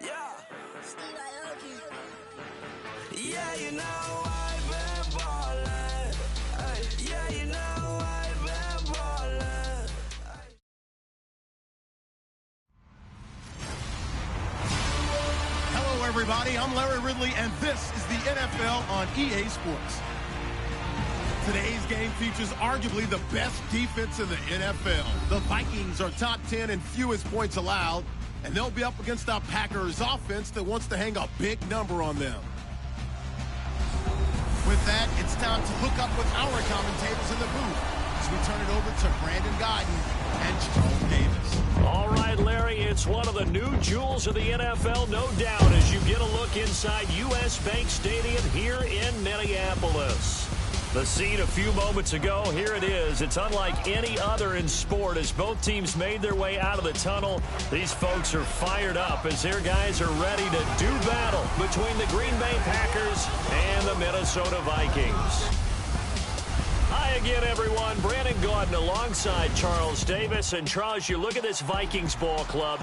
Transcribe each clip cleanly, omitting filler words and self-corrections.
Yeah. Yeah, you know I've been ballin'. Ay, yeah, you know I've been ballin'. Hello, everybody. I'm Larry Ridley, and this is the NFL on EA Sports. Today's game features arguably the best defense in the NFL. The Vikings are top 10 in fewest points allowed, and they'll be up against our Packers offense that wants to hang a big number on them. With that, it's time to hook up with our commentators in the booth as we turn it over to Brandon Guyton and Charles Davis. All right, Larry, it's one of the new jewels of the NFL, no doubt, as you get a look inside U.S. Bank Stadium here in Minneapolis. The scene a few moments ago, here it is. It's unlike any other in sport as both teams made their way out of the tunnel. These folks are fired up as their guys are ready to do battle between the Green Bay Packers and the Minnesota Vikings. Hi again, everyone. Brandon Guyton alongside Charles Davis. And Charles, you look at this Vikings ball club.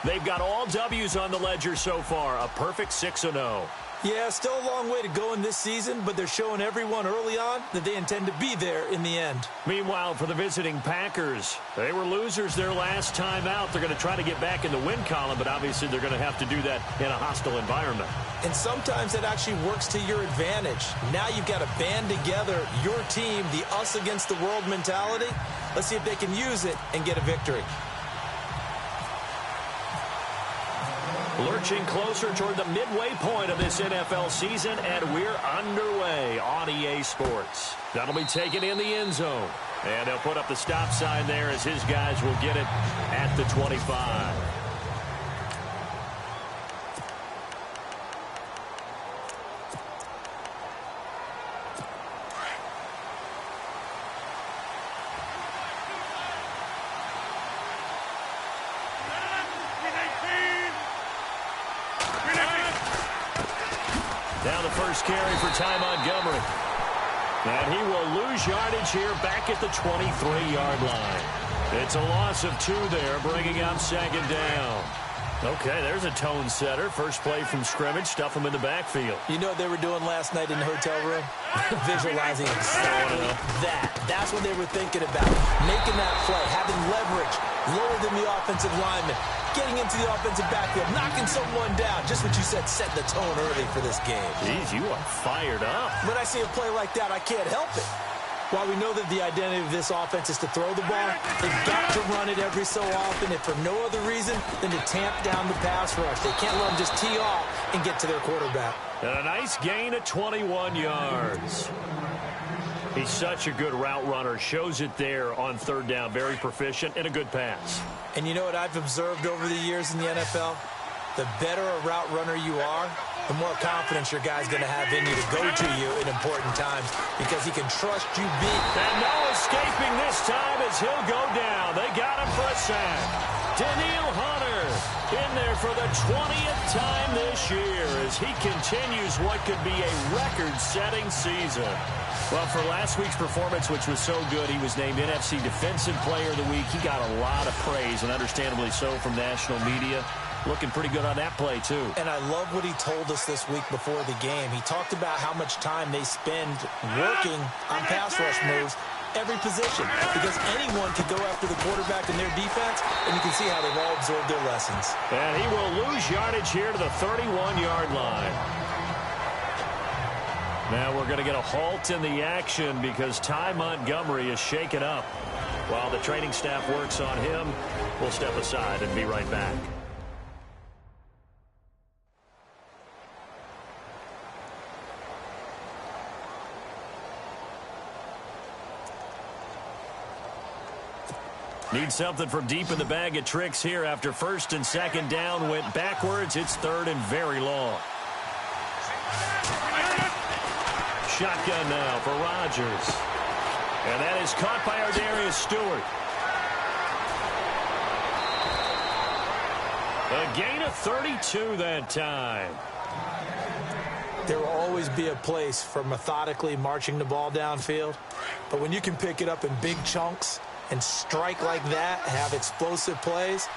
They've got all W's on the ledger so far, a perfect 6-0. Yeah, still a long way to go in this season, but they're showing everyone early on that they intend to be there in the end. Meanwhile, for the visiting Packers, they were losers their last time out. They're going to try to get back in the win column, but obviously they're going to have to do that in a hostile environment. And sometimes that actually works to your advantage. Now you've got to band together your team, the us against the world mentality. Let's see if they can use it and get a victory. Lurching closer toward the midway point of this NFL season, and we're underway on EA Sports. That'll be taken in the end zone. And he'll put up the stop sign there as his guys will get it at the 25. Now the first carry for Ty Montgomery. And he will lose yardage here back at the 23-yard line. It's a loss of 2 there, bringing up second down. Okay, there's a tone setter. First play from scrimmage, stuff him in the backfield. You know what they were doing last night in the hotel room? Visualizing exactly that. That's what they were thinking about. Making that play, having leverage, lower than the offensive lineman, getting into the offensive backfield, knocking someone down. Just what you said, set the tone early for this game. Jeez, you are fired up. When I see a play like that, I can't help it. While we know that the identity of this offense is to throw the ball, they've got to run it every so often, and for no other reason than to tamp down the pass rush. They can't let them just tee off and get to their quarterback. And a nice gain of 21 yards. He's such a good route runner. Shows it there on third down. Very proficient and a good pass. And you know what I've observed over the years in the NFL? The better a route runner you are, the more confidence your guy's going to have in you to go to you in important times because he can trust you big. And no escaping this time as he'll go down. They got him for a sack. Daniil Hunter in there for the 20th time this year as he continues what could be a record-setting season. Well, for last week's performance, which was so good, he was named NFC Defensive Player of the Week. He got a lot of praise, and understandably so, from national media. Looking pretty good on that play, too. And I love what he told us this week before the game. He talked about how much time they spend working on pass rush moves, every position, because anyone can go after the quarterback in their defense, and you can see how they've all absorbed their lessons. And he will lose yardage here to the 31-yard line. Now we're going to get a halt in the action because Ty Montgomery is shaken up. While the training staff works on him, we'll step aside and be right back. Need something from deep in the bag of tricks here after first and second down went backwards. It's third and very long. Shotgun now for Rodgers. And that is caught by Ardarius Stewart. A gain of 32 that time. There will always be a place for methodically marching the ball downfield. But when you can pick it up in big chunks and strike like that, have explosive plays,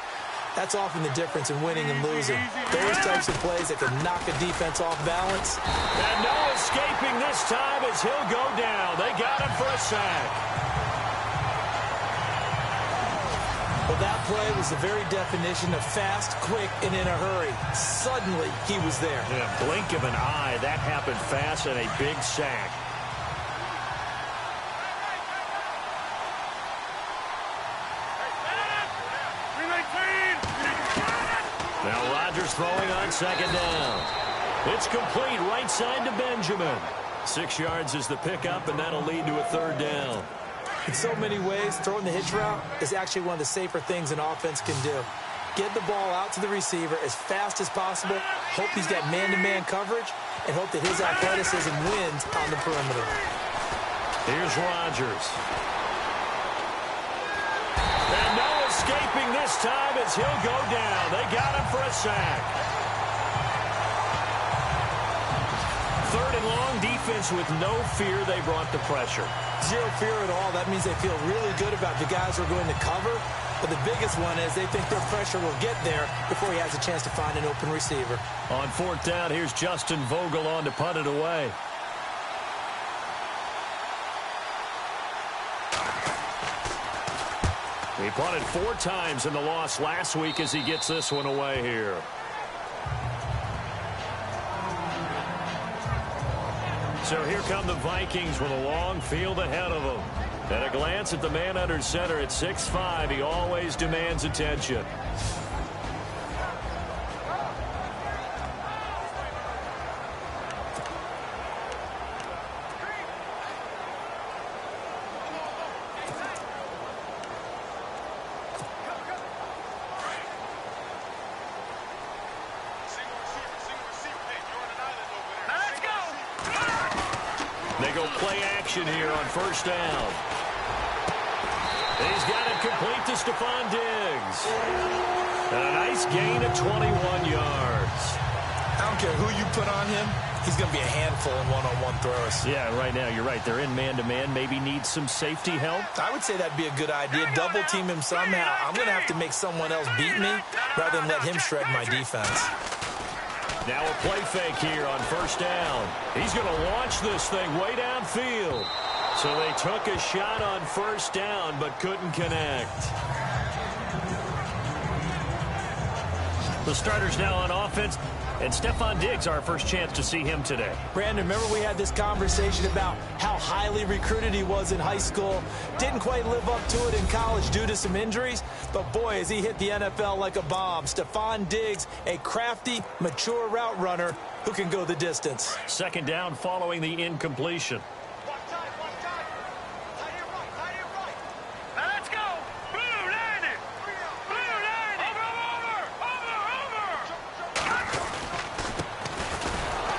That's often the difference in winning and losing. Those types of plays that can knock a defense off balance. And no escaping this time as he'll go down. They got him for a sack. Well, that play was the very definition of fast, quick, and in a hurry. Suddenly, he was there. In a blink of an eye, that happened fast and a big sack. Now Rodgers throwing on second down. It's complete right side to Benjamin. 6 yards is the pickup, and that'll lead to a third down. In so many ways, throwing the hitch route is actually one of the safer things an offense can do. Get the ball out to the receiver as fast as possible, hope he's got man-to-man coverage, and hope that his athleticism wins on the perimeter. Here's Rodgers. And no escaping this time as he'll go down. They got him for a sack. Third and long, defense with no fear. They brought the pressure. Zero fear at all. That means they feel really good about the guys who are going to cover. But the biggest one is they think their pressure will get there before he has a chance to find an open receiver. On fourth down, here's Justin Vogel on to punt it away. He punted 4 times in the loss last week as he gets this one away here. So here come the Vikings with a long field ahead of them. At a glance at the man under center at 6'5", he always demands attention. They go play action here on first down. He's got it complete to Stephon Diggs. And a nice gain of 21 yards. I don't care who you put on him. He's going to be a handful in one-on-one throws. Yeah, right now, you're right. They're in man-to-man. Maybe needs some safety help. I would say that'd be a good idea. Double team him somehow. I'm going to have to make someone else beat me rather than let him shred my defense. Now a play fake here on first down. He's going to launch this thing way downfield. So they took a shot on first down but couldn't connect. The starters now on offense. And Stephon Diggs, our first chance to see him today. Brandon, remember we had this conversation about how highly recruited he was in high school. Didn't quite live up to it in college due to some injuries. But, boy, as he hit the NFL like a bomb. Stephon Diggs, a crafty, mature route runner who can go the distance. Second down following the incompletion.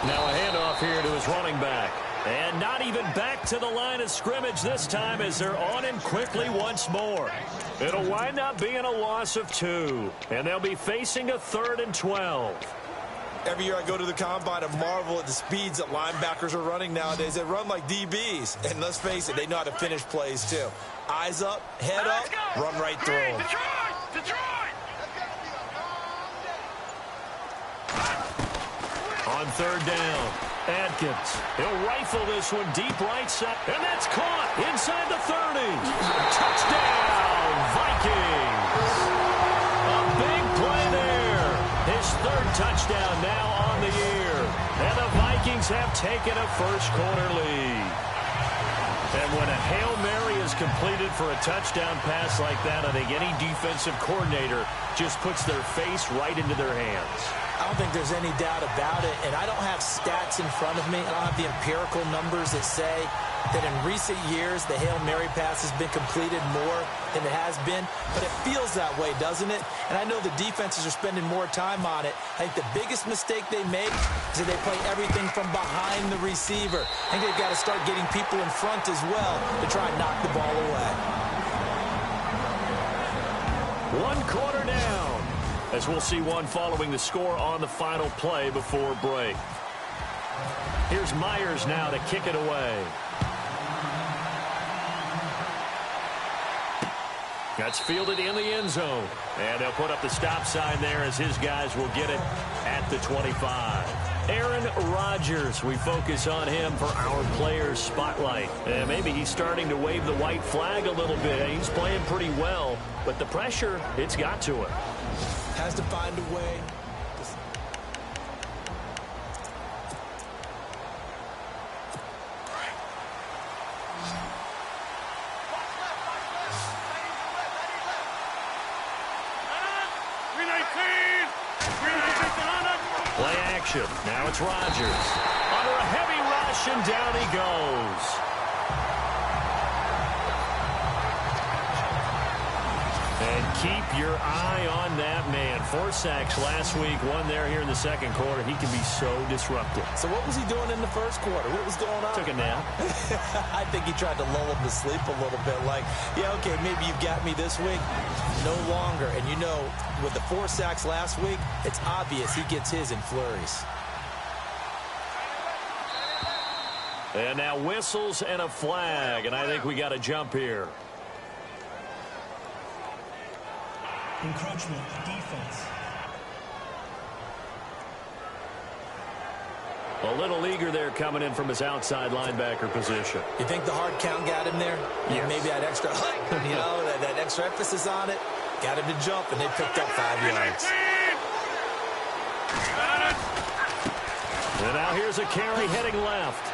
Now a handoff here to his running back. And not even back to the line of scrimmage this time as they're on him quickly once more. It'll wind up being a loss of 2. And they'll be facing a 3rd and 12. Every year I go to the combine and marvel at the speeds that linebackers are running nowadays. They run like DBs. And let's face it, they know how to finish plays too. Eyes up, head up, run right through them. On third down, Adkins. He'll rifle this one deep right side. And that's caught inside the 30. Touchdown, Vikings. A big play there. His 3rd touchdown now on the year. And the Vikings have taken a first-quarter lead. And when a Hail Mary is completed for a touchdown pass like that, I think any defensive coordinator just puts their face right into their hands. I don't think there's any doubt about it, and I don't have stats in front of me. I don't have the empirical numbers that say that in recent years the Hail Mary pass has been completed more than it has been, but it feels that way, doesn't it? And I know the defenses are spending more time on it. I think the biggest mistake they make is that they play everything from behind the receiver. I think they've got to start getting people in front as well to try and knock the ball away. 1 quarter down, as we'll see one following the score on the final play before break. Here's Myers now to kick it away. That's fielded in the end zone. And they'll put up the stop sign there as his guys will get it at the 25. Aaron Rodgers, we focus on him for our players spotlight. And maybe he's starting to wave the white flag a little bit. He's playing pretty well, but the pressure, it's got to him. Has to find a way. Play action. Now it's Rodgers. Under a heavy rush, and down he goes. And keep your eye on that man. 4 sacks last week, 1 there here in the second quarter. He can be so disruptive. So what was he doing in the first quarter? What was going on? Took a nap. I think he tried to lull him to sleep a little bit. Like, yeah, okay, maybe you've got me this week. No longer. And you know, with the 4 sacks last week, it's obvious he gets his in flurries. And now whistles and a flag. And I think we got a jump here. Encroachment, defense. A little eager there coming in from his outside linebacker position. You think the hard count got him there? Yes. Maybe that extra, you know, that extra emphasis on it. Got him to jump, and they picked up 5 yards. And now here's a carry heading left.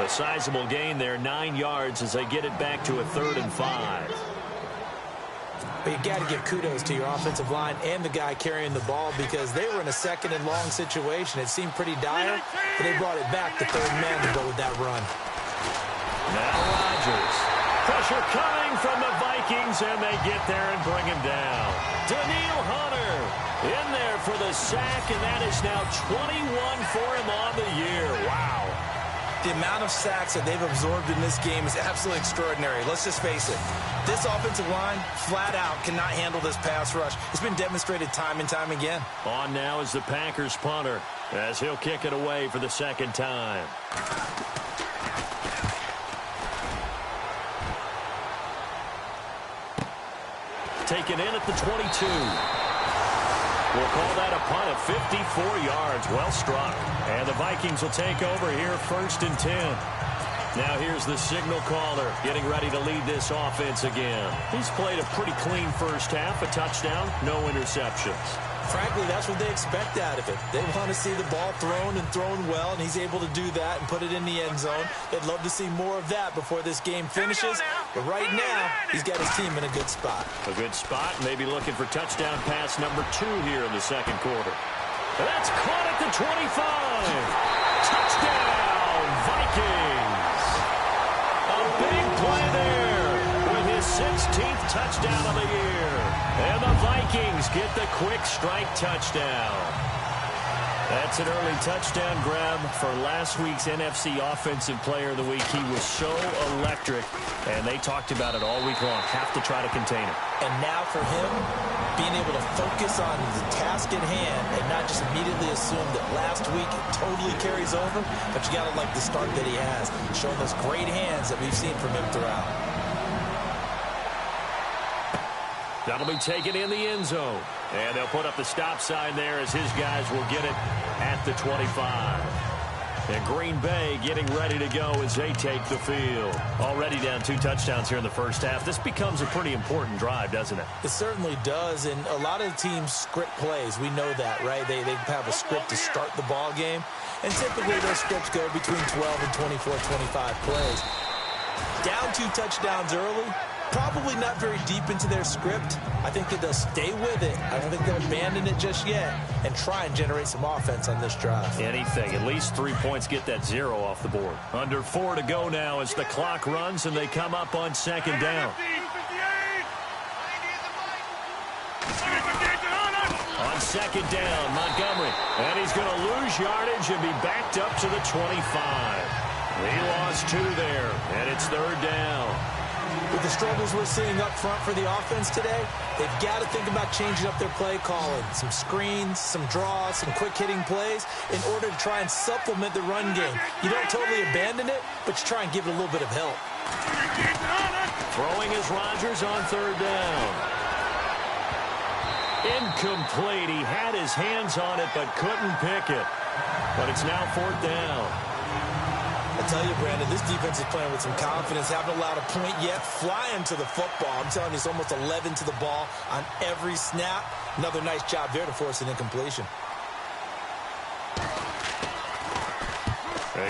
A sizable gain there, 9 yards as they get it back to a 3rd and 5. But you got to give kudos to your offensive line and the guy carrying the ball because they were in a 2nd and long situation. It seemed pretty dire, but they brought it back to 3rd man to go with that run. Now Rodgers. Pressure coming from the Vikings, and they get there and bring him down. Daniil Hunter in there for the sack, and that is now 21 for him on the year. Wow. The amount of sacks that they've absorbed in this game is absolutely extraordinary. Let's just face it. This offensive line, flat out, cannot handle this pass rush. It's been demonstrated time and time again. On now is the Packers punter as he'll kick it away for the 2nd time. Taken in at the 22. We'll call that a punt of 54 yards. Well struck. And the Vikings will take over here 1st and 10. Now here's the signal caller getting ready to lead this offense again. He's played a pretty clean first half, a touchdown, no interceptions. Frankly, that's what they expect out of it. They want to see the ball thrown and thrown well, and he's able to do that and put it in the end zone. They'd love to see more of that before this game finishes. But right now, he's got his team in a good spot. A good spot, maybe looking for touchdown pass number 2 here in the second quarter. That's caught at the 25. Touchdown, Vikings. A big play there with his 16th touchdown of the year. And the Vikings get the quick strike touchdown. That's an early touchdown grab for last week's NFC Offensive Player of the Week. He was so electric, and they talked about it all week long. Have to try to contain him. And now for him, being able to focus on the task at hand and not just immediately assume that last week it totally carries over, but you got to like the start that he has, showing those great hands that we've seen from him throughout. That'll be taken in the end zone. And they'll put up the stop sign there as his guys will get it at the 25. And Green Bay getting ready to go as they take the field. Already down 2 touchdowns here in the first half. This becomes a pretty important drive, doesn't it? It certainly does, and a lot of teams script plays. We know that, right? They have a script to start the ball game, and typically those scripts go between 12 and 24, 25 plays. Down 2 touchdowns early, probably not very deep into their script. I think that they'll stay with it. I don't think they'll abandon it just yet and try and generate some offense on this drive. Anything. At least 3 points, get that 0 off the board. Under 4 to go now as the clock runs and they come up on 2nd down. On 2nd down, Montgomery. And he's going to lose yardage and be backed up to the 25. He lost 2 there, and it's 3rd down. With the struggles we're seeing up front for the offense today, they've got to think about changing up their play calling. Some screens, some draws, some quick-hitting plays in order to try and supplement the run game. You don't totally abandon it, but you try and give it a little bit of help. Throwing is Rodgers on third down. Incomplete. He had his hands on it but couldn't pick it. But it's now fourth down. I tell you, Brandon, this defense is playing with some confidence. Haven't allowed a point yet. Flying to the football. I'm telling you, it's almost 11 to the ball on every snap. Another nice job there to force an incompletion.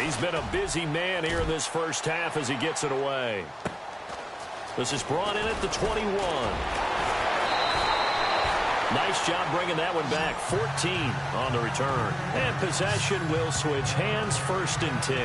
He's been a busy man here in this first half as he gets it away. This is brought in at the 21. Nice job bringing that one back. 14 on the return. And possession will switch hands, first and 10.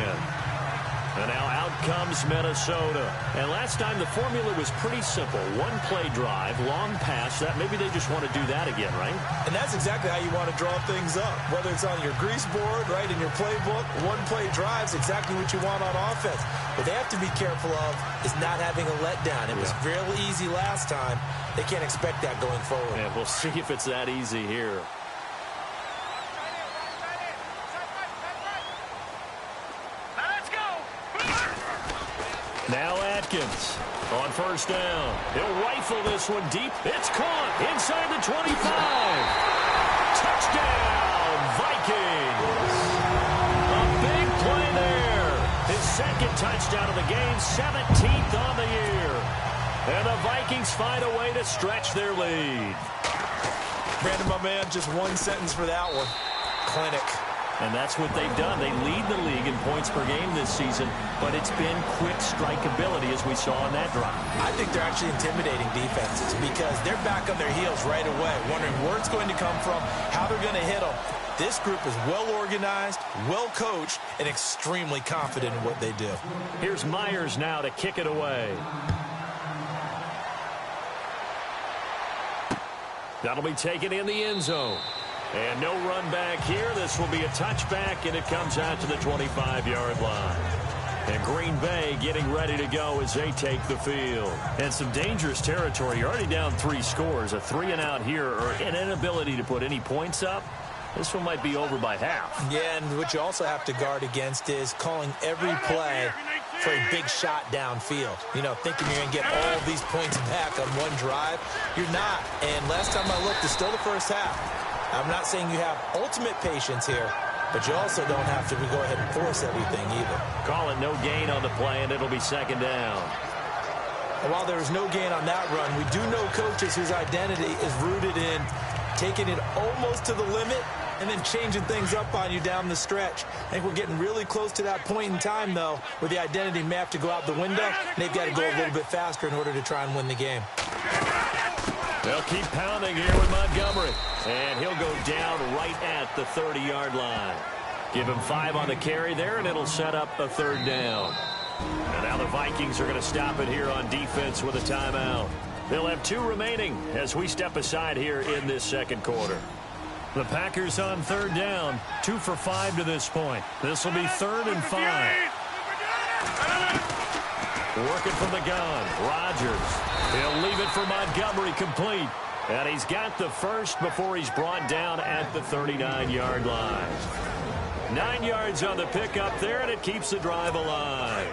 And now out comes Minnesota. And last time the formula was pretty simple. One play drive, long pass. That maybe they just want to do that again, right? And that's exactly how you want to draw things up. Whether it's on your grease board, right, in your playbook, one play drive's exactly what you want on offense. What they have to be careful of is not having a letdown. It was real easy last time. They can't expect that going forward. And we'll see if it's that easy here. Now Atkins on first down. He'll rifle this one deep. It's caught inside the 25. Touchdown, Vikings. A big play there. His second touchdown of the game, 17th on the year. And the Vikings find a way to stretch their lead. Brandon, my man, just one sentence for that one. Clinic. And that's what they've done. They lead the league in points per game this season, but it's been quick strike ability as we saw in that drive. I think they're actually intimidating defenses because they're back on their heels right away, wondering where it's going to come from, how they're going to hit them. This group is well organized, well coached, and extremely confident in what they do. Here's Myers now to kick it away. That'll be taken in the end zone. And no run back here. This will be a touchback, and it comes out to the 25-yard line. And Green Bay getting ready to go as they take the field. And some dangerous territory. You're already down 3 scores. A 3-and-out here or an inability to put any points up. This one might be over by half. Yeah, and what you also have to guard against is calling every play for a big shot downfield. You know, thinking you're going to get all these points back on one drive. You're not. And last time I looked, it's still the first half. I'm not saying you have ultimate patience here, but you also don't have to go ahead and force everything either. Call it no gain on the play, and it'll be second down. And while there was no gain on that run, we do know coaches whose identity is rooted in taking it almost to the limit and then changing things up on you down the stretch. I think we're getting really close to that point in time, though, where the identity may have to go out the window, and they've got to go a little bit faster in order to try and win the game. They'll keep pounding here with Montgomery. And he'll go down right at the 30-yard line. Give him 5 on the carry there, and it'll set up a third down. And now the Vikings are going to stop it here on defense with a timeout. They'll have 2 remaining as we step aside here in this second quarter. The Packers on third down. 2 for 5 to this point. This will be 3rd and 5. Working from the gun. Rodgers. He'll leave it for Montgomery complete. And he's got the first before he's brought down at the 39-yard line. 9 yards on the pickup there, and it keeps the drive alive.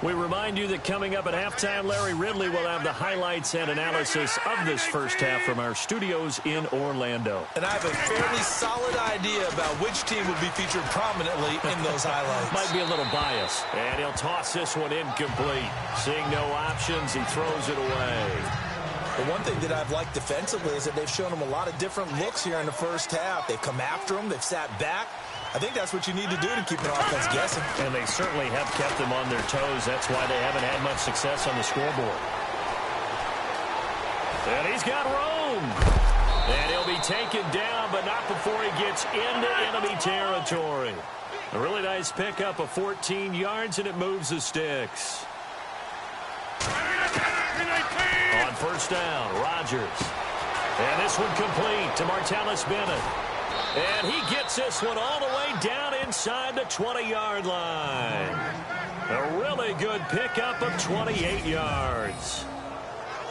We remind you that coming up at halftime, Larry Ridley will have the highlights and analysis of this first half from our studios in Orlando. And I have a fairly solid idea about which team will be featured prominently in those highlights. Might be a little biased. And he'll toss this one incomplete. Seeing no options, he throws it away. The one thing that I've liked defensively is that they've shown him a lot of different looks here in the first half. They've come after him. They've sat back. I think that's what you need to do to keep an offense guessing. And they certainly have kept them on their toes. That's why they haven't had much success on the scoreboard. And he's got room. And he'll be taken down, but not before he gets into enemy territory. A really nice pickup of 14 yards, and it moves the sticks. On first down, Rodgers. And this one complete to Martellus Bennett. And he gets this one all the way down inside the 20-yard line. A really good pickup of 28 yards.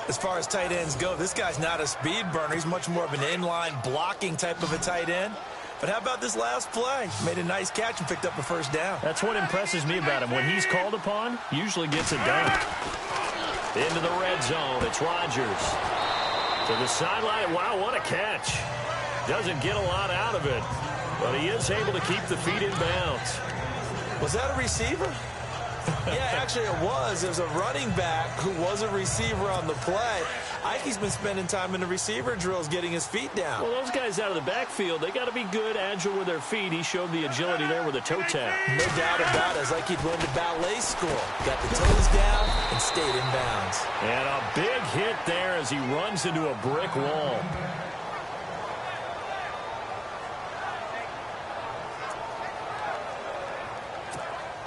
As far as tight ends go, this guy's not a speed burner. He's much more of an inline blocking type of a tight end. But how about this last play? Made a nice catch and picked up a first down. That's what impresses me about him. When he's called upon, usually gets it done. Into the red zone, it's Rodgers. To the sideline, wow, what a catch. Doesn't get a lot out of it, but he is able to keep the feet in bounds. Was that a receiver? Yeah, actually it was. There's a running back who was a receiver on the play. Ike's been spending time in the receiver drills getting his feet down. Well, those guys out of the backfield, they got to be good, agile with their feet. He showed the agility there with a toe tap. No doubt about it. It's like he'd learned a ballet school. Got the toes down and stayed in bounds. And a big hit there as he runs into a brick wall.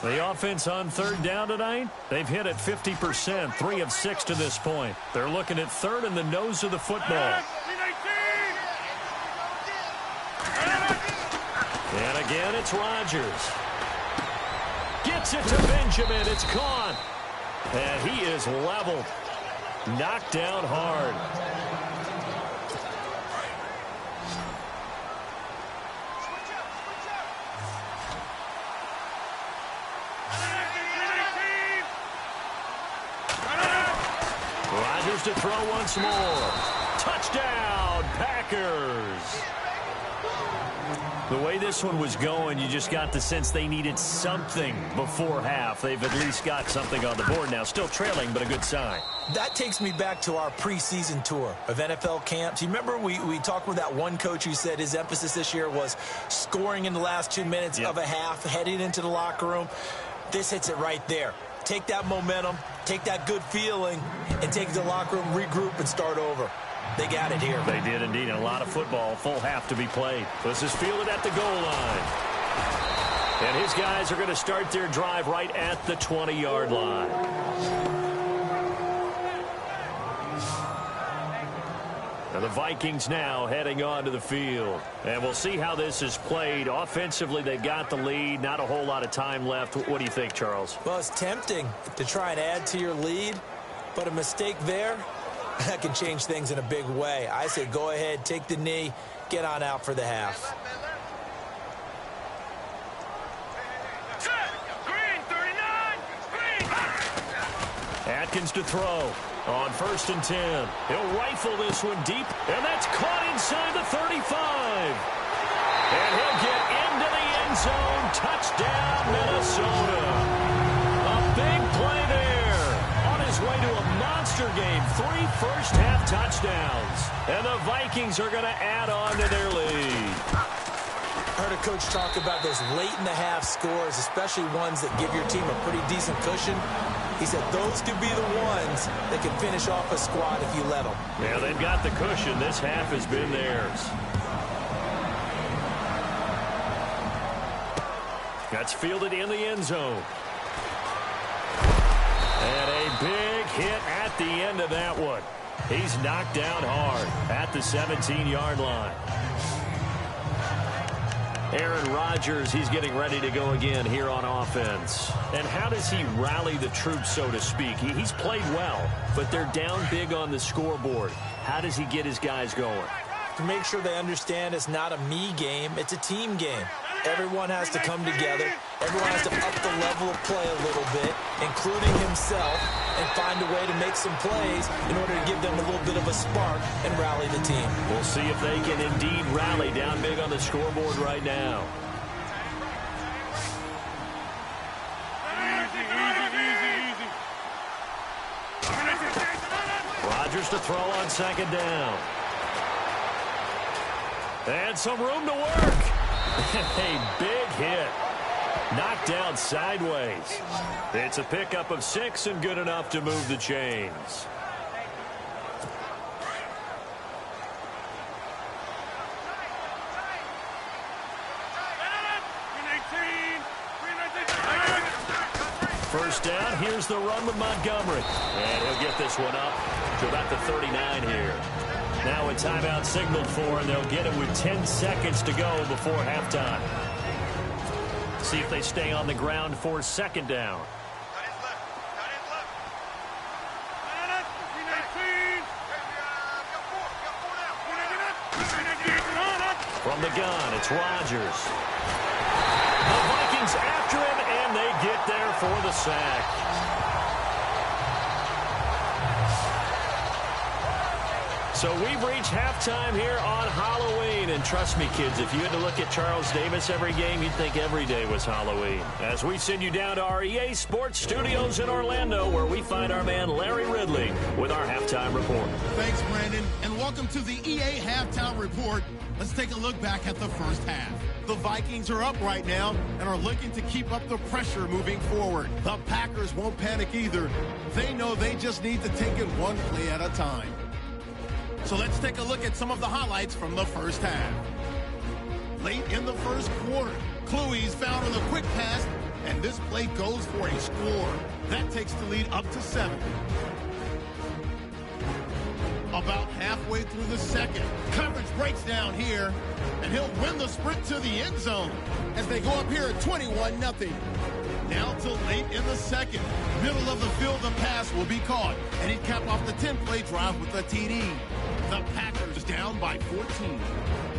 The offense on third down tonight, they've hit at 50%, 3 of 6 to this point. They're looking at third in the nose of the football. And again, it's Rodgers. Gets it to Benjamin. It's caught. And he is leveled. Knocked down hard. To throw once more. Touchdown, Packers. The way this one was going, you just got the sense they needed something before half. They've at least got something on the board now. Still trailing, but a good sign. That takes me back to our preseason tour of NFL camps. You remember we talked with that one coach who said his emphasis this year was scoring in the last 2 minutes of a half, heading into the locker room. This hits it right there. Take that momentum, take that good feeling, and take it to the locker room, regroup, and start over. They got it here. They did indeed. And a lot of football, full half to be played. This is fielded at the goal line. And his guys are going to start their drive right at the 20-yard line. Now the Vikings now heading onto the field. And we'll see how this is played. Offensively, they've got the lead. Not a whole lot of time left. What do you think, Charles? Well, it's tempting to try and add to your lead, but a mistake there, that can change things in a big way. I say go ahead, take the knee, get on out for the half. Atkins to throw. On 1st and 10. He'll rifle this one deep, and that's caught inside the 35. And he'll get into the end zone. Touchdown, Minnesota. A big play there. On his way to a monster game. 3 first-half touchdowns. And the Vikings are going to add on to their lead. I heard a coach talk about those late-in-the-half scores, especially ones that give your team a pretty decent cushion. He said those could be the ones that can finish off a squad if you let them. Yeah, they've got the cushion. This half has been theirs. That's fielded in the end zone. And a big hit at the end of that one. He's knocked down hard at the 17-yard line. Aaron Rodgers, he's getting ready to go again here on offense. And how does he rally the troops, so to speak? He's played well, but they're down big on the scoreboard. How does he get his guys going? To make sure they understand it's not a me game, it's a team game. Everyone has to come together. Everyone has to up the level of play a little bit, including himself, and find a way to make some plays in order to give them a little bit of a spark and rally the team. We'll see if they can indeed rally down big on the scoreboard right now. Rodgers to throw on 2nd down. And some room to work. A big hit. Knocked down sideways. It's a pickup of 6 and good enough to move the chains. First down, here's the run with Montgomery. And he'll get this one up to about the 39 here. Now a timeout signaled for, and they'll get it with 10 seconds to go before halftime. See if they stay on the ground for 2nd down. From From the gun, it's Rodgers. The Vikings after him, and they get there for the sack. So we've reached halftime here on Halloween. And trust me, kids, if you had to look at Charles Davis every game, you'd think every day was Halloween. As we send you down to our EA Sports Studios in Orlando, where we find our man Larry Ridley with our halftime report. Thanks, Brandon, and welcome to the EA Halftime Report. Let's take a look back at the first half. The Vikings are up right now and are looking to keep up the pressure moving forward. The Packers won't panic either. They know they just need to take it one play at a time. So let's take a look at some of the highlights from the first half. Late in the first quarter, Klui's found on a quick pass, and this play goes for a score. That takes the lead up to 7. About halfway through the second, coverage breaks down here, and he'll win the sprint to the end zone as they go up here at 21-0. Now till late in the second. Middle of the field, the pass will be caught, and he'd cap off the 10-play drive with a TD. The Packers down by 14.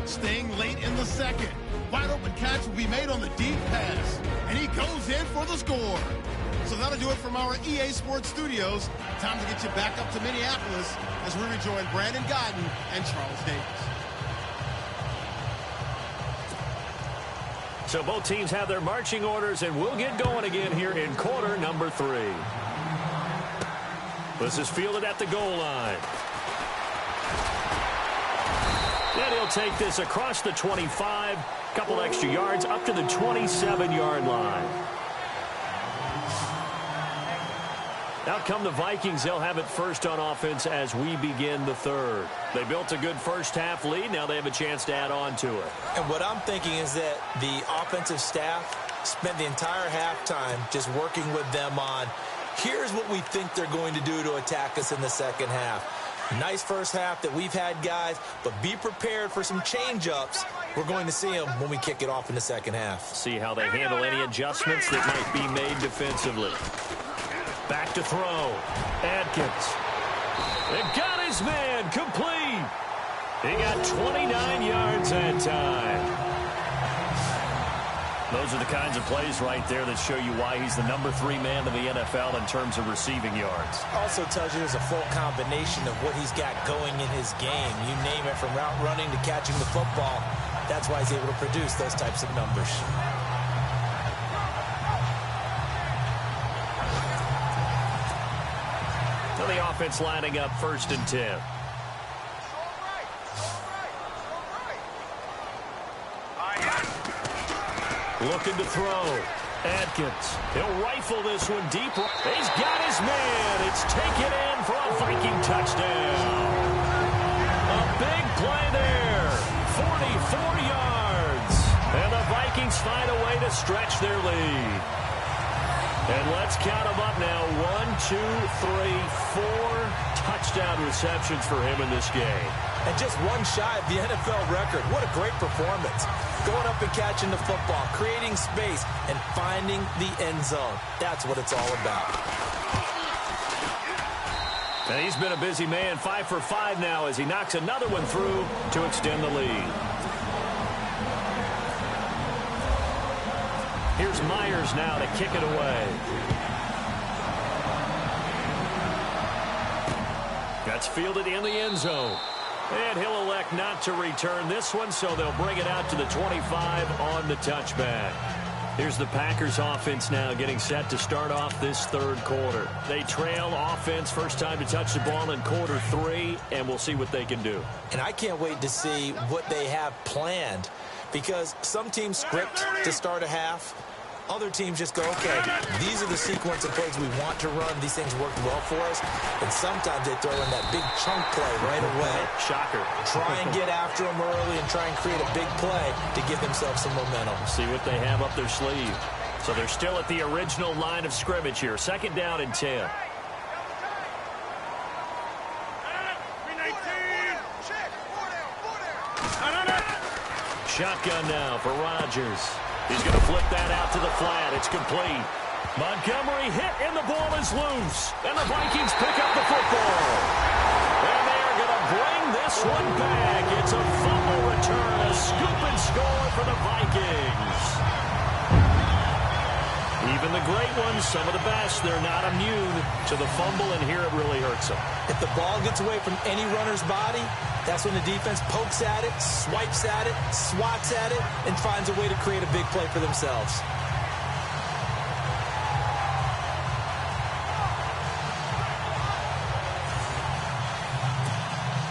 Staying late in the second. Wide open catch will be made on the deep pass, and he goes in for the score. So that'll do it from our EA Sports Studios. Time to get you back up to Minneapolis as we rejoin Brandon Godden and Charles Davis. So both teams have their marching orders, and we'll get going again here in quarter number 3. This is fielded at the goal line. And he'll take this across the 25, couple extra yards up to the 27-yard line. Out come the Vikings. They'll have it first on offense as we begin the third. They built a good first-half lead. Now they have a chance to add on to it. And what I'm thinking is that the offensive staff spent the entire halftime just working with them on, here's what we think they're going to do to attack us in the second half. Nice first half that we've had, guys, but be prepared for some change-ups. We're going to see them when we kick it off in the second half. See how they handle any adjustments that might be made defensively. Back to throw. Adkins. They got his man complete. He got 29 yards that time. Those are the kinds of plays right there that show you why he's the number 3 man in the NFL in terms of receiving yards. Also tells you there's a full combination of what he's got going in his game. You name it, from route running to catching the football. That's why he's able to produce those types of numbers. So the offense lining up 1st and 10. Looking to throw. Adkins. He'll rifle this one deep. He's got his man. It's taken in for a Viking touchdown. A big play there. 44 yards. And the Vikings find a way to stretch their lead. And let's count them up now. 1, 2, 3, 4 touchdown receptions for him in this game. And just one shy of the NFL record. What a great performance. Going up and catching the football, creating space, and finding the end zone. That's what it's all about. And he's been a busy man, 5 for 5 now as he knocks another one through to extend the lead. Here's Myers now to kick it away. That's fielded in the end zone. And he'll elect not to return this one, so they'll bring it out to the 25 on the touchback. Here's the Packers offense now getting set to start off this third quarter. They trail offense, first time to touch the ball in quarter 3, and we'll see what they can do. And I can't wait to see what they have planned, because some teams script to start a half. Other teams just go, okay, these are the sequence of plays we want to run. These things worked well for us. And sometimes they throw in that big chunk play right away. Shocker. Try and get after them early and try and create a big play to give themselves some momentum. See what they have up their sleeve. So they're still at the original line of scrimmage here. 2nd down and 10. Shotgun now for Rodgers. He's going to flip that out to the flat. It's complete. Montgomery hit, and the ball is loose. And the Vikings pick up the football. And they are going to bring this one back. It's a fumble return, a scoop and score for the Vikings. Even the great ones, some of the best, they're not immune to the fumble, and here it really hurts them. If the ball gets away from any runner's body, that's when the defense pokes at it, swipes at it, swats at it, and finds a way to create a big play for themselves.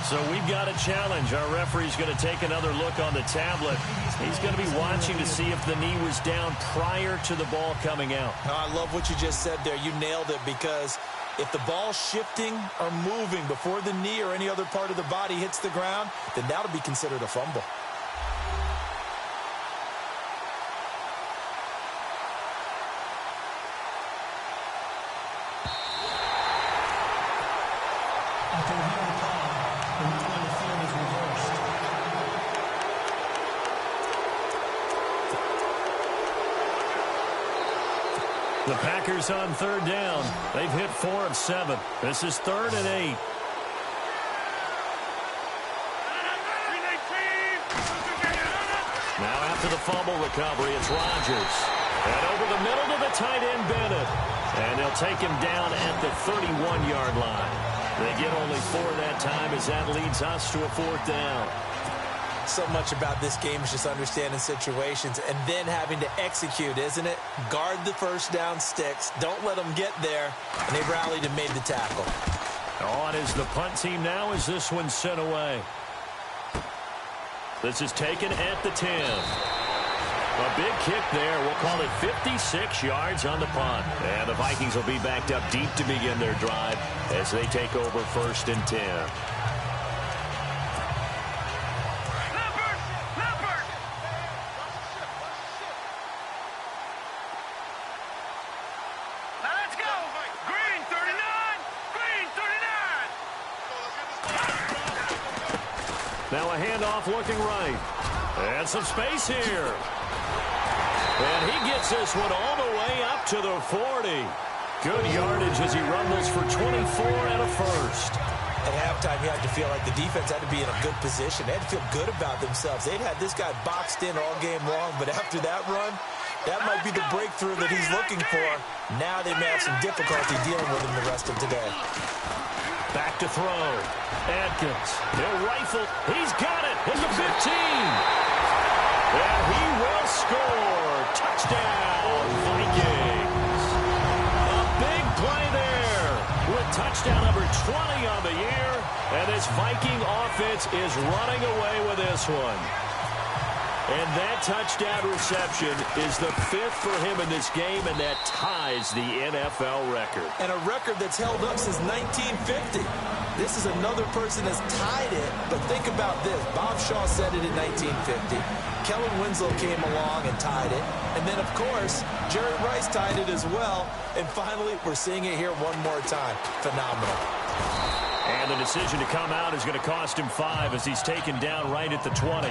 So we've got a challenge. Our referee's going to take another look on the tablet. He's going to be watching to see if the knee was down prior to the ball coming out. Now, I love what you just said there. You nailed it, because if the ball's shifting or moving before the knee or any other part of the body hits the ground, then that'll be considered a fumble. The Packers on third down. They've hit 4 of 7. This is 3rd and 8. Now after the fumble recovery, it's Rodgers. And over the middle to the tight end, Bennett. And they'll take him down at the 31-yard line. They get only 4 that time, as that leads us to a 4th down. So much about this game is just understanding situations and then having to execute, isn't it? Guard the first down sticks. Don't let them get there. And they rallied and made the tackle. On is the punt team now as this one's sent away. This is taken at the 10. A big kick there. We'll call it 56 yards on the punt. And the Vikings will be backed up deep to begin their drive as they take over 1st and 10. Now a handoff looking right. And some space here. And he gets this one all the way up to the 40. Good yardage as he rumbles for 24 and a first. At halftime, you had to feel like the defense had to be in a good position. They had to feel good about themselves. They'd had this guy boxed in all game long, but after that run, that might be the breakthrough that he's looking for. Now they may have some difficulty dealing with him the rest of today. Back to throw. Atkins. He'll rifle. He's got it at the 15. And he will score. Touchdown, Vikings. A big play there with touchdown number 20 on the year. And this Viking offense is running away with this one. And that touchdown reception is the 5th for him in this game, and that ties the NFL record. And a record that's held up since 1950. This is another person that's tied it, but think about this. Bob Shaw said it in 1950. Kellen Winslow came along and tied it. And then, of course, Jerry Rice tied it as well. And finally, we're seeing it here one more time. Phenomenal. And the decision to come out is going to cost him 5 as he's taken down right at the 20.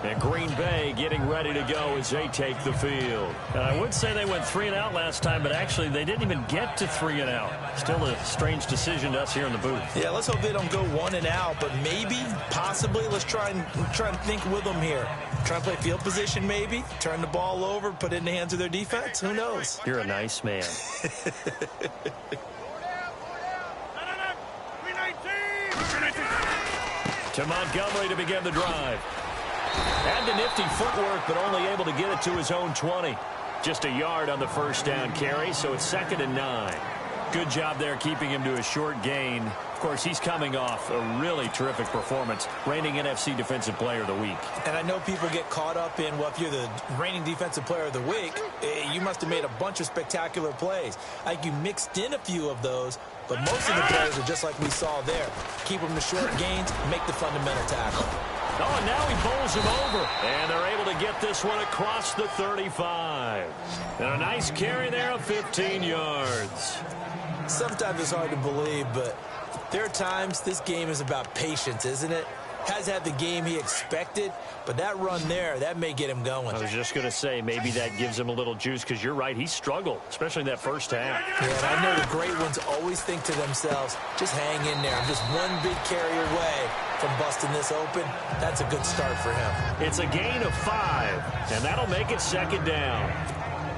And Green Bay getting ready to go as they take the field. I would say they went 3 and out last time, but actually they didn't even get to 3 and out. Still a strange decision to us here in the booth. Yeah, let's hope they don't go 1 and out, but maybe, possibly, let's try and think with them here. Try and play field position maybe, turn the ball over, put it in the hands of their defense. Who knows? You're a nice man. To Montgomery to begin the drive. Had the nifty footwork, but only able to get it to his own 20. Just a yard on the first down carry, so it's 2nd and 9. Good job there keeping him to a short gain. Of course, he's coming off a really terrific performance, reigning NFC Defensive Player of the Week. And I know people get caught up in, well, if you're the reigning Defensive Player of the Week, you must have made a bunch of spectacular plays. I think you mixed in a few of those, but most of the plays are just like we saw there. Keep them to short gains, make the fundamental tackle. Oh, and now he bowls him over. And they're able to get this one across the 35. And a nice carry there of 15 yards. Sometimes it's hard to believe, but there are times this game is about patience, isn't it? Has had the game he expected, but that run there, that may get him going. I was just going to say, maybe that gives him a little juice, because you're right, he struggled, especially in that first half. Yeah, and I know the great ones always think to themselves, just hang in there. I'm just one big carry away from busting this open. That's a good start for him. It's a gain of 5, and that'll make it second down.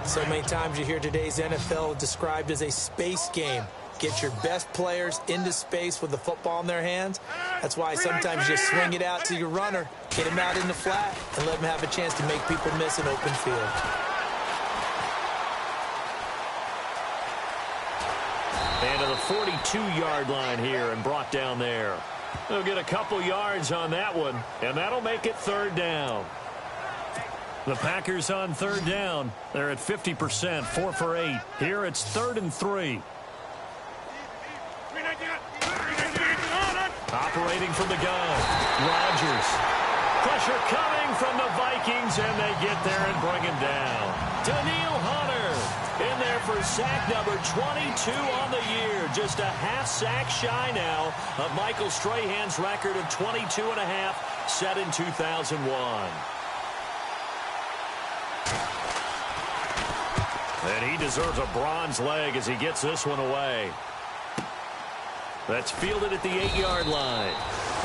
So many times you hear today's NFL described as a space game. Get your best players into space with the football in their hands. That's why sometimes you swing it out to your runner, get him out in the flat, and let him have a chance to make people miss an open field. And to the 42-yard line here and brought down there. They'll get a couple yards on that one, and that'll make it third down. The Packers on third down. They're at 50%, 4 for 8. Here it's 3rd and 3. Operating from the gun, Rodgers. Pressure coming from the Vikings, and they get there and bring him down. Daniil Hunter in there for sack number 22 on the year. Just a half sack shy now of Michael Strahan's record of 22.5 set in 2001. And he deserves a bronze leg as he gets this one away. That's fielded at the 8-yard line.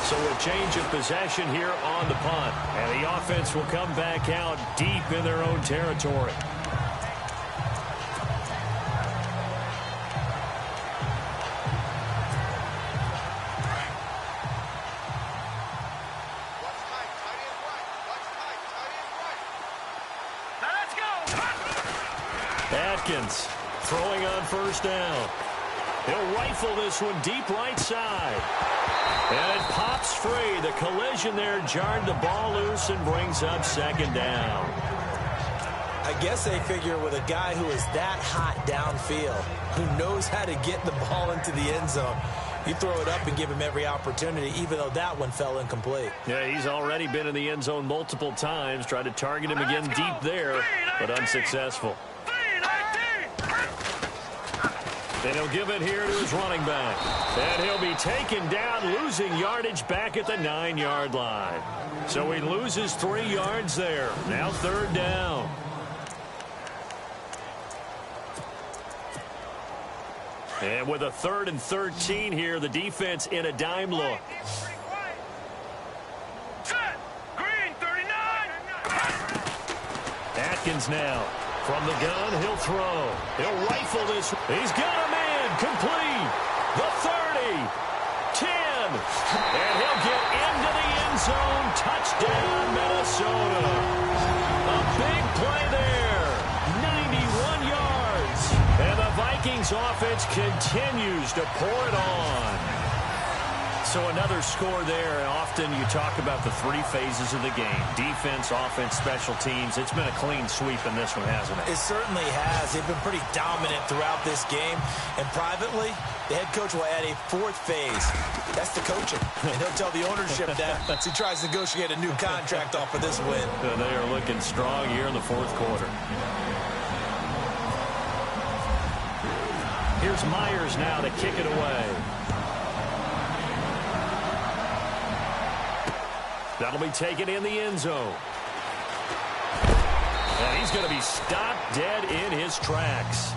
So a change of possession here on the punt. And the offense will come back out deep in their own territory. Atkins throwing on first down. He'll rifle this one deep right side. And it pops free. The collision there jarred the ball loose and brings up second down. I guess they figure with a guy who is that hot downfield, who knows how to get the ball into the end zone, you throw it up and give him every opportunity, even though that one fell incomplete. Yeah, he's already been in the end zone multiple times. Tried to target him again deep there, but unsuccessful. And he'll give it here to his running back. And he'll be taken down, losing yardage back at the 9-yard line. So he loses 3 yards there. Now third down. And with a 3rd and 13 here, the defense in a dime look. Atkins now. From the gun, he'll throw. He'll rifle this. He's got a man. Complete. The 30. 10. And he'll get into the end zone. Touchdown, Minnesota. A big play there. 91 yards. And the Vikings offense continues to pour it on. So another score there. Often you talk about the 3 phases of the game. Defense, offense, special teams. It's been a clean sweep in this one, hasn't it? It certainly has. They've been pretty dominant throughout this game. And privately, the head coach will add a 4th phase. That's the coaching. And he'll tell the ownership that as he tries to negotiate a new contract off of this win. And they are looking strong here in the 4th quarter. Here's Myers now to kick it away. That'll be taken in the end zone. And he's going to be stopped dead in his tracks.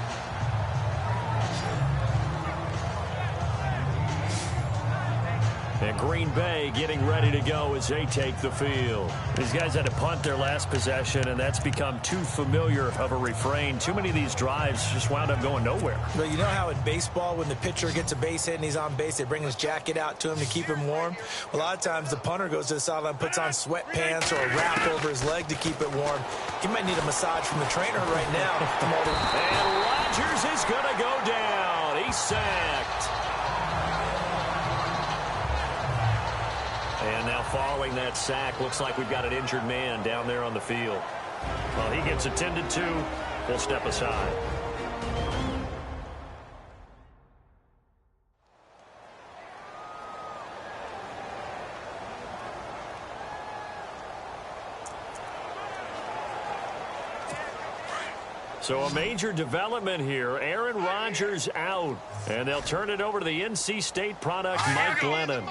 And Green Bay getting ready to go as they take the field. These guys had to punt their last possession, and that's become too familiar of a refrain. Too many of these drives just wound up going nowhere. But you know how in baseball, when the pitcher gets a base hit and he's on base, they bring his jacket out to him to keep him warm? A lot of times the punter goes to the sideline, puts on sweatpants or a wrap over his leg to keep it warm. He might need a massage from the trainer right now. And Rodgers is going to go down. He's sacked. And now following that sack, looks like we've got an injured man down there on the field. Well, he gets attended to. We'll step aside. So a major development here. Aaron Rodgers out. And they'll turn it over to the NC State product, Mike Glennon.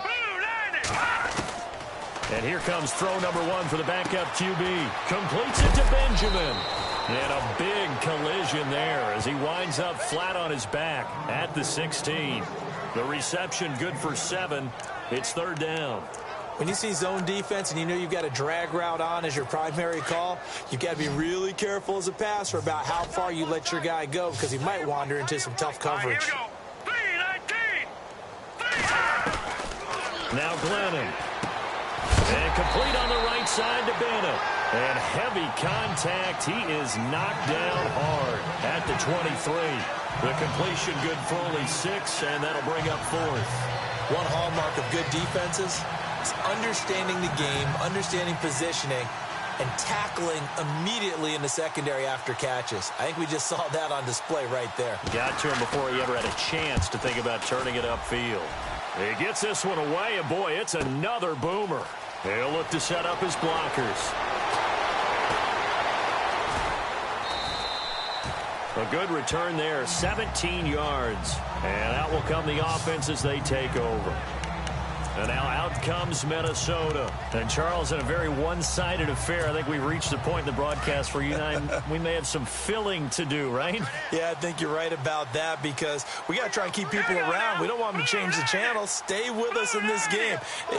And here comes throw number 1 for the backup QB. Completes it to Benjamin. And a big collision there as he winds up flat on his back at the 16. The reception good for 7. It's 3rd down. When you see zone defense and you know you've got a drag route on as your primary call, you've got to be really careful as a passer about how far you let your guy go because he might wander into some tough coverage. Now Glennon. And complete on the right side to Bennett. And heavy contact. He is knocked down hard at the 23. The completion good for only 6, and that'll bring up 4th. One hallmark of good defenses is understanding the game, understanding positioning, and tackling immediately in the secondary after catches. I think we just saw that on display right there. Got to him before he ever had a chance to think about turning it upfield. He gets this one away, and boy, it's another boomer. He'll look to set up his blockers. A good return there, 17 yards. And out will come the offense as they take over. And now out comes Minnesota. And Charles, in a very one-sided affair, I think we reached the point in the broadcast where you and I, we may have some filling to do, right? Yeah, I think you're right about that because we got to try and keep people around. We don't want them to change the channel. Stay with us in this game.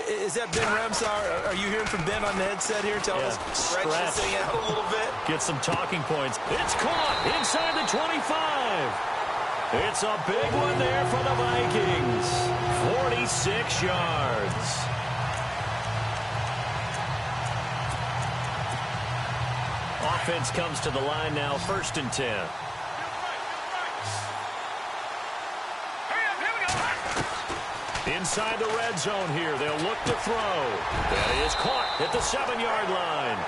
Is that Ben Remsar? Are you hearing from Ben on the headset here? Tell us, stretch this thing out a little bit. Get some talking points. It's caught inside the 25. It's a big one there for the Vikings. 46 yards. Offense comes to the line now, 1st and 10. Inside the red zone here. They'll look to throw. That is caught at the 7-yard line.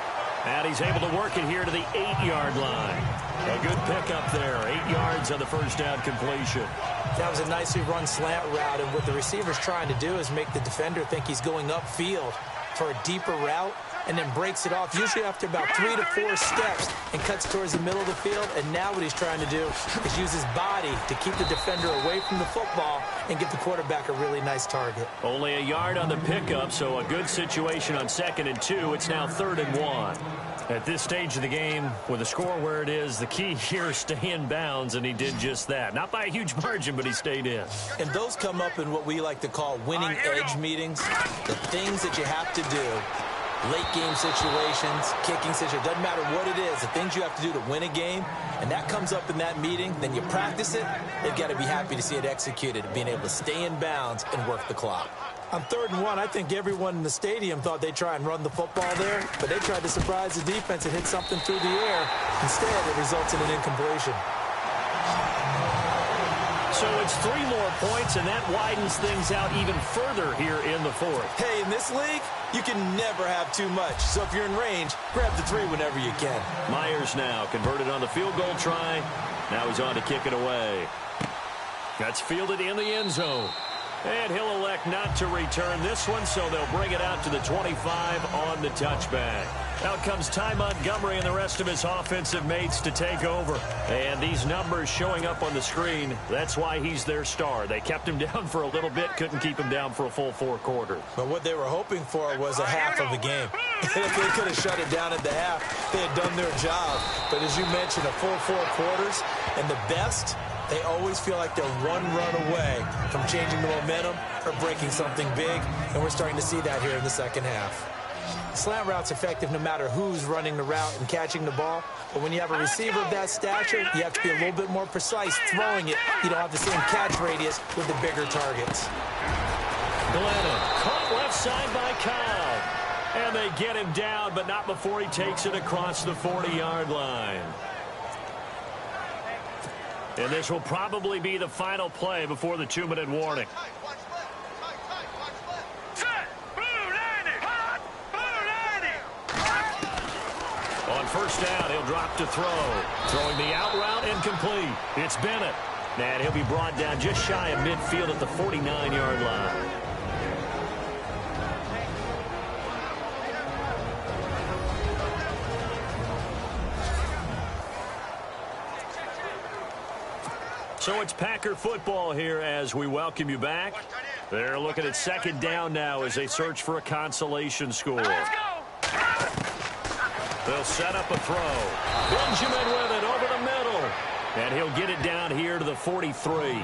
And he's able to work it here to the 8-yard line. A good pickup there. 8 yards on the first down completion. That was a nicely run slant route, and what the receiver's trying to do is make the defender think he's going upfield for a deeper route and then breaks it off, usually after about 3 to 4 steps, and cuts towards the middle of the field. And now what he's trying to do is use his body to keep the defender away from the football and give the quarterback a really nice target. Only a yard on the pickup, so a good situation on 2nd and 2. It's now 3rd and 1. At this stage of the game, with the score where it is, the key here is stay in bounds, and he did just that. Not by a huge margin, but he stayed in. And those come up in what we like to call winning edge meetings. The things that you have to do, late game situations, kicking situations, doesn't matter what it is, the things you have to do to win a game, and that comes up in that meeting, then you practice it, they've got to be happy to see it executed, being able to stay in bounds and work the clock. On 3rd and 1, I think everyone in the stadium thought they'd try and run the football there, but they tried to surprise the defense and hit something through the air. Instead, it results in an incompletion. So it's 3 more points, and that widens things out even further here in the 4th. Hey, in this league, you can never have too much. So if you're in range, grab the 3 whenever you can. Myers now converted on the field goal try. Now he's on to kick it away. That's fielded in the end zone. And he'll elect not to return this one, so they'll bring it out to the 25 on the touchback. Out comes Ty Montgomery and the rest of his offensive mates to take over. And these numbers showing up on the screen, that's why he's their star. They kept him down for a little bit, couldn't keep him down for a full 4 quarters. But what they were hoping for was a half of a game. If they could have shut it down at the half, they had done their job. But as you mentioned, a full 4 quarters, and the best, they always feel like they're one run away from changing the momentum or breaking something big, and we're starting to see that here in the second half. Slant route's effective no matter who's running the route and catching the ball, but when you have a receiver of that stature, you have to be a little bit more precise throwing it. You don't have the same catch radius with the bigger targets. Glennon caught left side by Cobb, and they get him down, but not before he takes it across the 40-yard line. And this will probably be the final play before the 2-minute warning. On first down, he'll drop to throw. Throwing the out route incomplete. It's Bennett. And he'll be brought down just shy of midfield at the 49-yard line. So it's Packer football here as we welcome you back. They're looking at second down now as they search for a consolation score. They'll set up a throw. Benjamin with it over the middle. And he'll get it down here to the 43.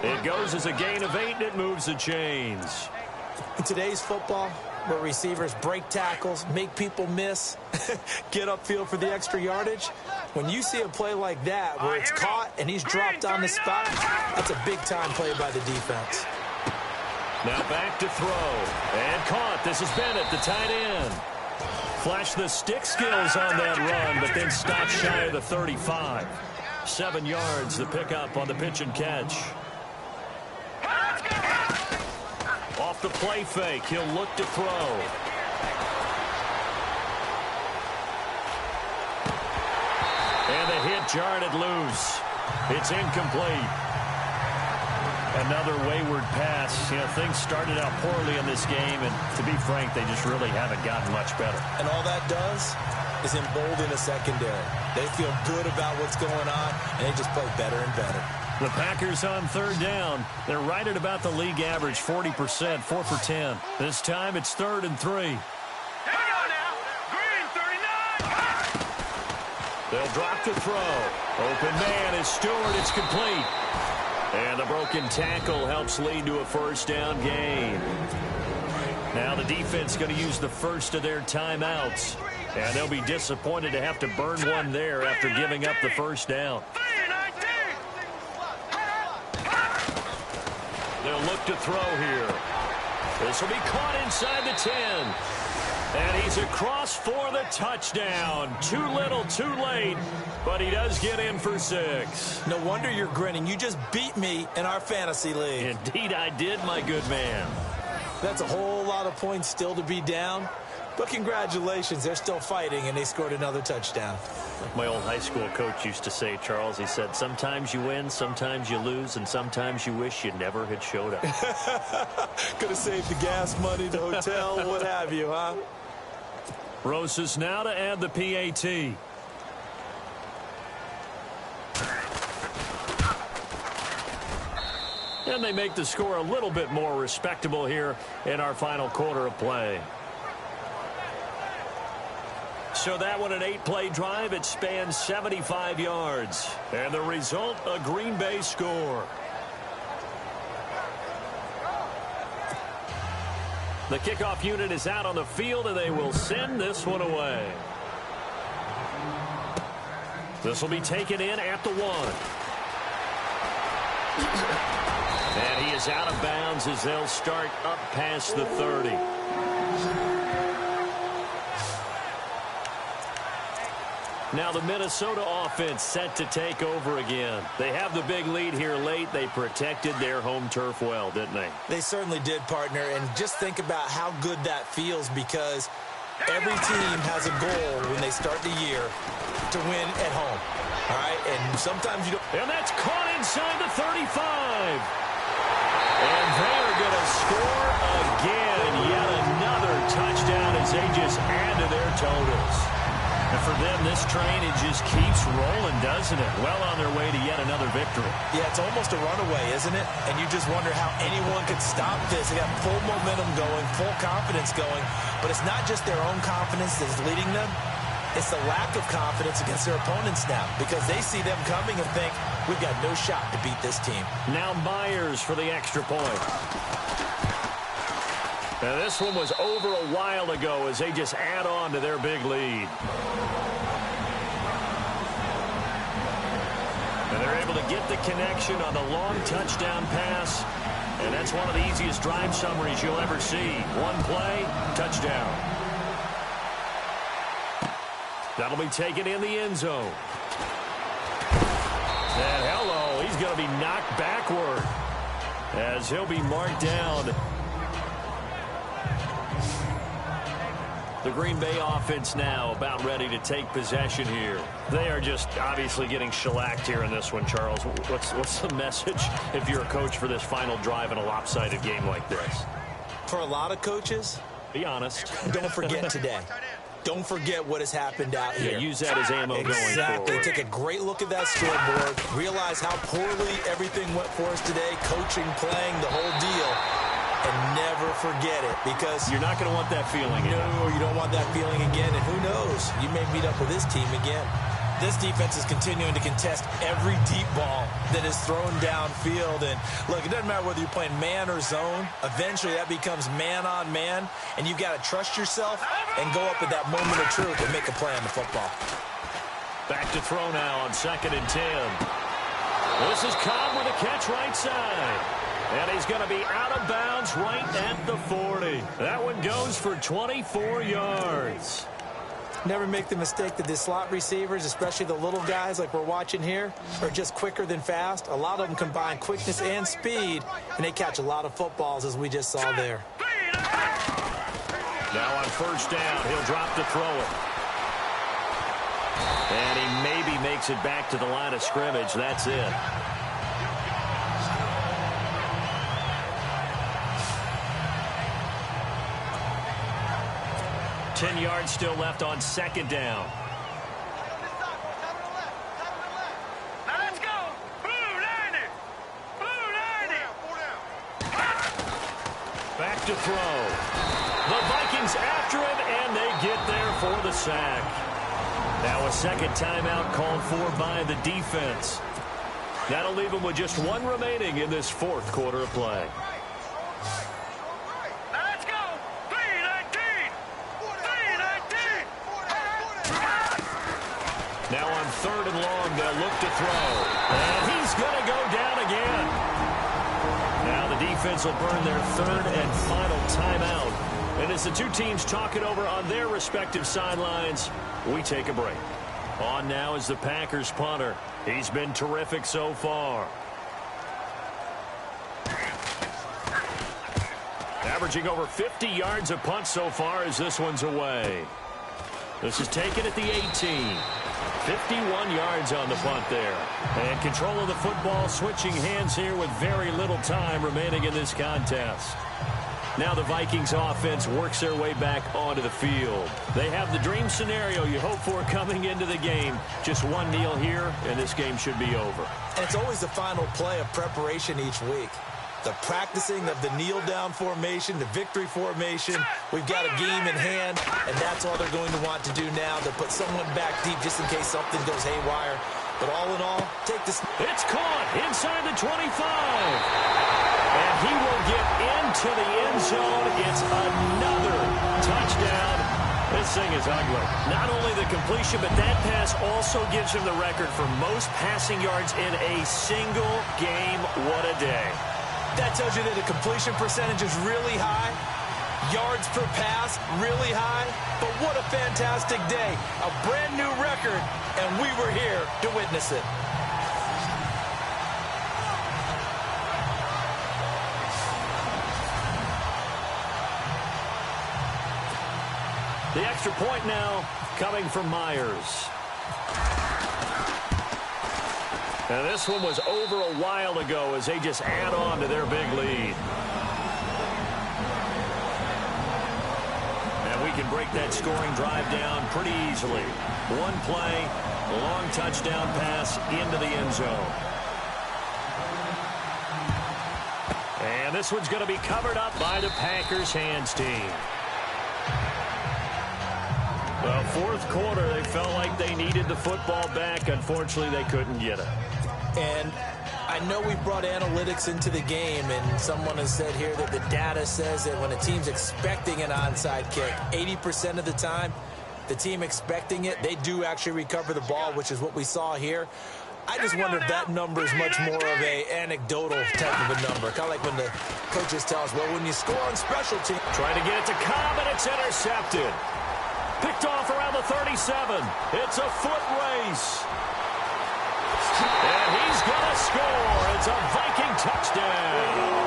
It goes as a gain of 8, and it moves the chains. In today's football, where receivers break tackles, make people miss, get upfield for the extra yardage, when you see a play like that where it's caught and he's dropped on the spot, that's a big-time play by the defense. Now back to throw. And caught. This is Bennett, the tight end. Flash the stick skills on that run, but then stop shy of the 35. 7 yards, the pickup on the pitch and catch. Off the play fake, he'll look to throw. And the hit jarred it loose. It's incomplete. Another wayward pass. You know, things started out poorly in this game, and to be frank, they just really haven't gotten much better. And all that does is embolden a secondary. They feel good about what's going on, and they just play better and better. The Packers on third down. They're right at about the league average, 40%, 4 for 10. This time it's 3rd and 3. Here we go now. Green 39. They'll drop the throw. Open man is Stewart. It's complete. And the broken tackle helps lead to a first down gain. Now the defense going to use the first of their timeouts. And they'll be disappointed to have to burn one there after giving up the first down. They'll look to throw here. This will be caught inside the 10. And he's across for the touchdown. Too little, too late. But he does get in for 6. No wonder you're grinning. You just beat me in our fantasy league. Indeed I did, my good man. That's a whole lot of points still to be down. But congratulations, they're still fighting, and they scored another touchdown. Like my old high school coach used to say, Charles, he said, sometimes you win, sometimes you lose, and sometimes you wish you never had showed up. Could have saved the gas money, the hotel, what have you, huh? Rosas now to add the PAT. And they make the score a little bit more respectable here in our final quarter of play. So that one, an 8-play drive. It spans 75 yards. And the result, a Green Bay score. The kickoff unit is out on the field, and they will send this one away. This will be taken in at the 1. And he is out of bounds as they'll start up past the 30. Now the Minnesota offense set to take over again. They have the big lead here late. They protected their home turf well, didn't they? They certainly did, partner. And just think about how good that feels, because every team has a goal when they start the year to win at home. All right? And sometimes you don't. And that's caught inside the 35. And they are going to score again. Yet another touchdown as they just add to their totals. And for them, this train, it just keeps rolling, doesn't it? Well on their way to yet another victory. Yeah, it's almost a runaway, isn't it? And you just wonder how anyone could stop this. They got full momentum going, full confidence going. But it's not just their own confidence that's leading them. It's the lack of confidence against their opponents now, because they see them coming and think, we've got no shot to beat this team. Now Myers for the extra point. Now this one was over a while ago as they just add on to their big lead. And they're able to get the connection on the long touchdown pass. And that's one of the easiest drive summaries you'll ever see. One play, touchdown. That'll be taken in the end zone. And hello, he's going to be knocked backward as he'll be marked down. The Green Bay offense now about ready to take possession here. They are just obviously getting shellacked here in this one, Charles. What's the message if you're a coach for this final drive in a lopsided game like this? For a lot of coaches, be honest. don't forget today. don't forget what has happened out here. Use that as ammo going forward. Exactly. Take a great look at that scoreboard. Realize how poorly everything went for us today. Coaching, playing, the whole deal. And never forget it, because you're not going to want that feeling again. No, you don't want that feeling again. And who knows? You may meet up with this team again. This defense is continuing to contest every deep ball that is thrown downfield. And look, it doesn't matter whether you're playing man or zone. Eventually, that becomes man on man. And you've got to trust yourself and go up at that moment of truth and make a play on the football. Back to throw now on 2nd and 10. This is Cobb with a catch right side. And he's going to be out of bounds right at the 40. That one goes for 24 yards. Never make the mistake that the slot receivers, especially the little guys like we're watching here, are just quicker than fast. A lot of them combine quickness and speed, and they catch a lot of footballs, as we just saw there. Now on 1st down, he'll drop to throw it. And he maybe makes it back to the line of scrimmage. That's it. 10 yards still left on 2nd down. Now let's go. Blue 90. Blue 90. Back to throw. The Vikings after him, and they get there for the sack. Now a 2nd timeout called for by the defense. That'll leave them with just 1 remaining in this 4th quarter of play. Now on 3rd and long, they'll look to throw. And he's going to go down again. Now the defense will burn their 3rd and final timeout. And as the two teams talk it over on their respective sidelines, we take a break. On now is the Packers punter. He's been terrific so far. Averaging over 50 yards a punt so far as this one's away. This is taken at the 18. 51 yards on the punt there. And control of the football switching hands here with very little time remaining in this contest. Now the Vikings offense works their way back onto the field. They have the dream scenario you hope for coming into the game. Just one kneel here, and this game should be over. And it's always the final play of preparation each week. The practicing of the kneel-down formation, the victory formation. We've got a game in hand, and that's all they're going to want to do now. They'll put someone back deep just in case something goes haywire. But all in all, take this. It's caught inside the 25. And he will get into the end zone. It's another touchdown. This thing is ugly. Not only the completion, but that pass also gives him the record for most passing yards in a single game. What a day. That tells you that the completion percentage is really high. Yards per pass, really high. But what a fantastic day. A brand new record, and we were here to witness it. The extra point now coming from Myers. And this one was over a while ago as they just add on to their big lead. And we can break that scoring drive down pretty easily. One play, a long touchdown pass into the end zone. And this one's going to be covered up by the Packers hands team. Well, 4th quarter, they felt like they needed the football back. Unfortunately, they couldn't get it. And I know we brought analytics into the game, and someone has said here that the data says that when a team's expecting an onside kick, 80% of the time, the team expecting it, they do actually recover the ball, which is what we saw here. I just wonder if that number is much more of a anecdotal type of a number. Kind of like when the coaches tell us, well, when you score on special teams. Trying to get it to Cobb, and it's intercepted. Picked off around the 37. It's a foot race. And he's going to score. It's a Viking touchdown.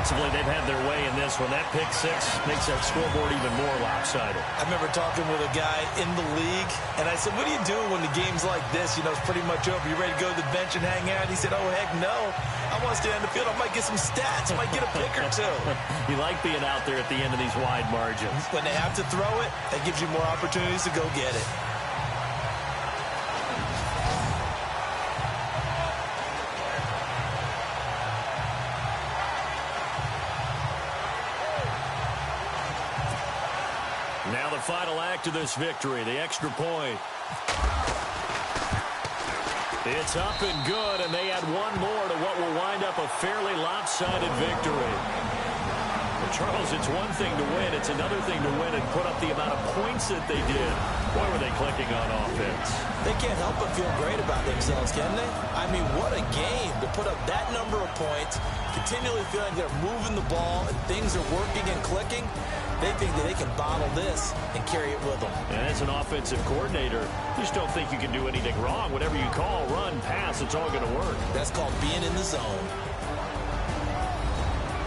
Offensively, they've had their way in this one. That pick six makes that scoreboard even more lopsided. I remember talking with a guy in the league, and I said, what are you doing when the game's like this? You know, it's pretty much over. You ready to go to the bench and hang out? He said, oh, heck no. I want to stay on the field. I might get some stats. I might get a pick or two. You like being out there at the end of these wide margins. When they have to throw it, that gives you more opportunities to go get it. Now the final act of this victory, the extra point. It's up and good, and they add one more to what will wind up a fairly lopsided victory. Well, Charles, it's one thing to win. It's another thing to win and put up the amount of points that they did. Boy, were they clicking on offense. They can't help but feel great about themselves, can they? I mean, what a game to put up that number of points, continually feeling they're moving the ball and things are working and clicking. They think that they can bottle this and carry it with them. And as an offensive coordinator, you just don't think you can do anything wrong. Whatever you call, run, pass, it's all going to work. That's called being in the zone.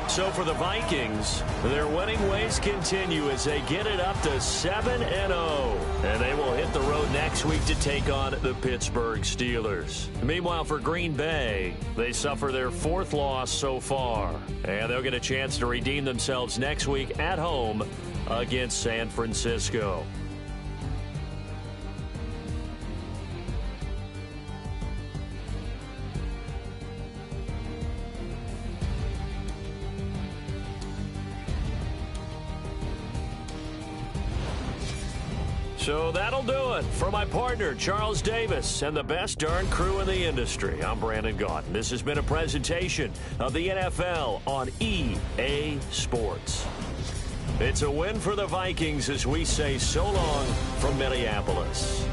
So for the Vikings, their winning ways continue as they get it up to 7-0. And they will hit the road next week to take on the Pittsburgh Steelers. Meanwhile, for Green Bay, they suffer their fourth loss so far. And they'll get a chance to redeem themselves next week at home against San Francisco. So that'll do it for my partner, Charles Davis, and the best darn crew in the industry. I'm Brandon Gaudin. This has been a presentation of the NFL on EA Sports. It's a win for the Vikings as we say so long from Minneapolis.